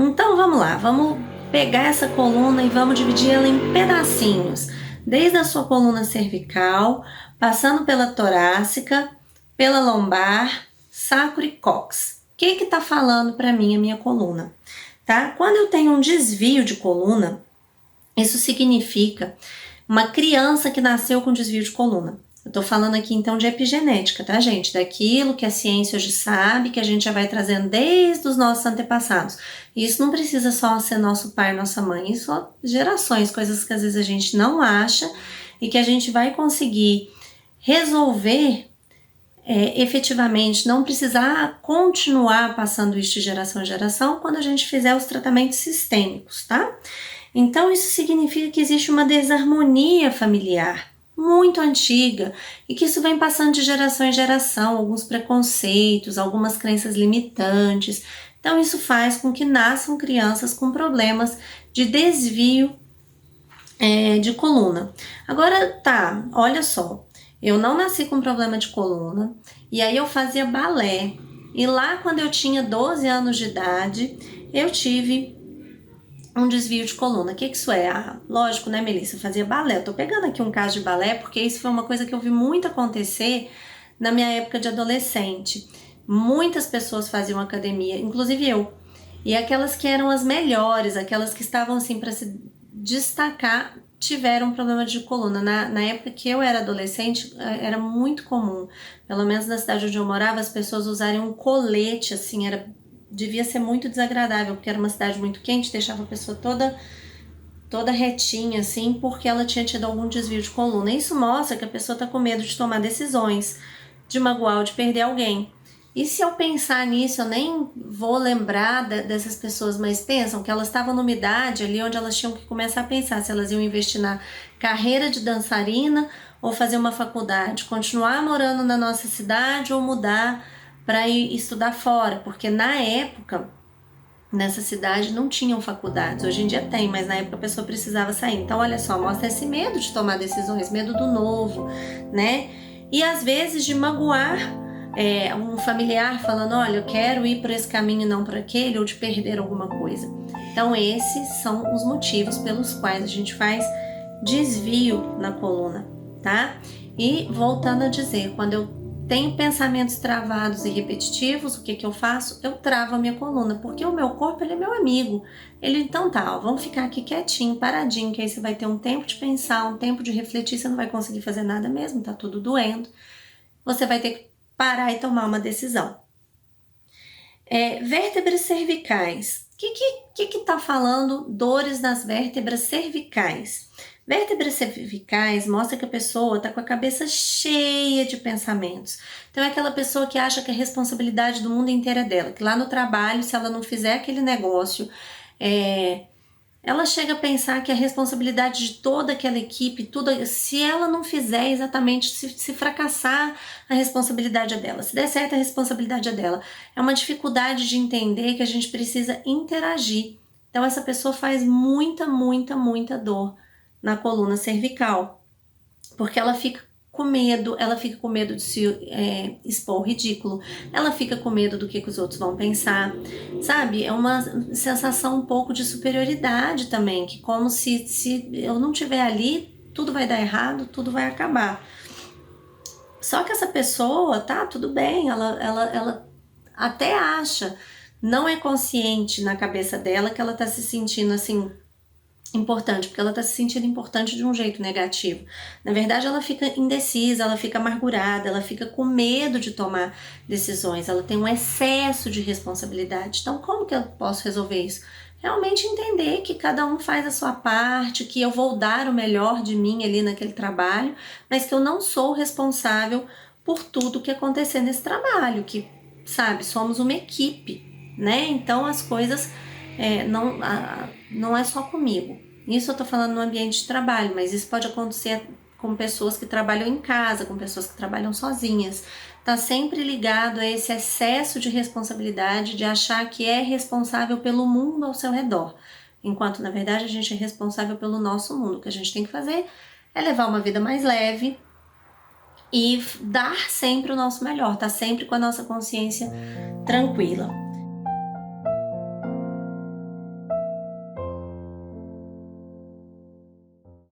Então vamos lá, vamos pegar essa coluna e vamos dividir ela em pedacinhos, desde a sua coluna cervical, passando pela torácica, pela lombar, sacro e cóccix. O que tá falando para mim a minha coluna? Tá? Quando eu tenho um desvio de coluna, isso significa uma criança que nasceu com desvio de coluna. Eu tô falando aqui então de epigenética, tá, gente? Daquilo que a ciência hoje sabe, que a gente já vai trazendo desde os nossos antepassados. Isso não precisa só ser nosso pai, nossa mãe, isso são gerações, coisas que às vezes a gente não acha e que a gente vai conseguir resolver efetivamente, não precisar continuar passando isso de geração em geração quando a gente fizer os tratamentos sistêmicos, tá? Então isso significa que existe uma desarmonia familiar muito antiga e que isso vem passando de geração em geração, alguns preconceitos, algumas crenças limitantes. Então isso faz com que nasçam crianças com problemas de desvio de coluna. Agora tá, olha só, eu não nasci com problema de coluna e aí eu fazia balé e lá quando eu tinha 12 anos de idade eu tive um desvio de coluna. O que isso é? Ah, lógico, né, Melissa? Eu fazia balé. Eu tô pegando aqui um caso de balé porque isso foi uma coisa que eu vi muito acontecer na minha época de adolescente. Muitas pessoas faziam academia, inclusive eu. E aquelas que eram as melhores, aquelas que estavam assim para se destacar, tiveram um problema de coluna. Na época que eu era adolescente, era muito comum, pelo menos na cidade onde eu morava, as pessoas usarem um colete, assim, devia ser muito desagradável, porque era uma cidade muito quente, deixava a pessoa toda retinha, assim, porque ela tinha tido algum desvio de coluna. Isso mostra que a pessoa tá com medo de tomar decisões, de magoar ou de perder alguém. E se eu pensar nisso, eu nem vou lembrar dessas pessoas, mas pensam que elas estavam numa idade ali onde elas tinham que começar a pensar se elas iam investir na carreira de dançarina ou fazer uma faculdade, continuar morando na nossa cidade ou mudar para ir estudar fora, porque na época, nessa cidade não tinham faculdades, hoje em dia tem, mas na época a pessoa precisava sair. Então olha só, mostra esse medo de tomar decisões, medo do novo, né? E às vezes de magoar um familiar falando, olha, eu quero ir por esse caminho e não por aquele, ou de perder alguma coisa. Então esses são os motivos pelos quais a gente faz desvio na coluna, tá? E voltando a dizer, quando eu tenho pensamentos travados e repetitivos, o que eu faço? Eu travo a minha coluna, porque o meu corpo, ele é meu amigo. Ele, então tá, ó, vamos ficar aqui quietinho, paradinho, que aí você vai ter um tempo de pensar, um tempo de refletir, você não vai conseguir fazer nada mesmo, tá tudo doendo. Você vai ter que parar e tomar uma decisão. Vértebras cervicais. O que tá falando dores nas vértebras cervicais? Vértebras cervicais mostra que a pessoa está com a cabeça cheia de pensamentos. Então é aquela pessoa que acha que a responsabilidade do mundo inteiro é dela, que lá no trabalho, se ela não fizer aquele negócio, ela chega a pensar que a responsabilidade de toda aquela equipe, tudo, se ela não fizer exatamente, se fracassar, a responsabilidade é dela. Se der certo, a responsabilidade é dela. É uma dificuldade de entender que a gente precisa interagir. Então essa pessoa faz muita dor na coluna cervical, porque ela fica com medo de se expor ridículo, ela fica com medo do que os outros vão pensar, sabe? É uma sensação um pouco de superioridade também, que como se eu não estiver ali, tudo vai dar errado, tudo vai acabar. Só que essa pessoa, tá, tudo bem, ela até acha, não é consciente na cabeça dela que ela tá se sentindo assim, importante, porque ela está se sentindo importante de um jeito negativo. Na verdade, ela fica indecisa, ela fica amargurada, ela fica com medo de tomar decisões, ela tem um excesso de responsabilidade. Então, como que eu posso resolver isso? Realmente entender que cada um faz a sua parte, que eu vou dar o melhor de mim ali naquele trabalho, mas que eu não sou responsável por tudo que acontecer nesse trabalho, que, sabe, somos uma equipe, né? Então, as coisas não é só comigo. Isso eu tô falando no ambiente de trabalho, mas isso pode acontecer com pessoas que trabalham em casa, com pessoas que trabalham sozinhas. Tá sempre ligado a esse excesso de responsabilidade, de achar que é responsável pelo mundo ao seu redor, enquanto na verdade a gente é responsável pelo nosso mundo. O que a gente tem que fazer é levar uma vida mais leve e dar sempre o nosso melhor, tá sempre com a nossa consciência tranquila.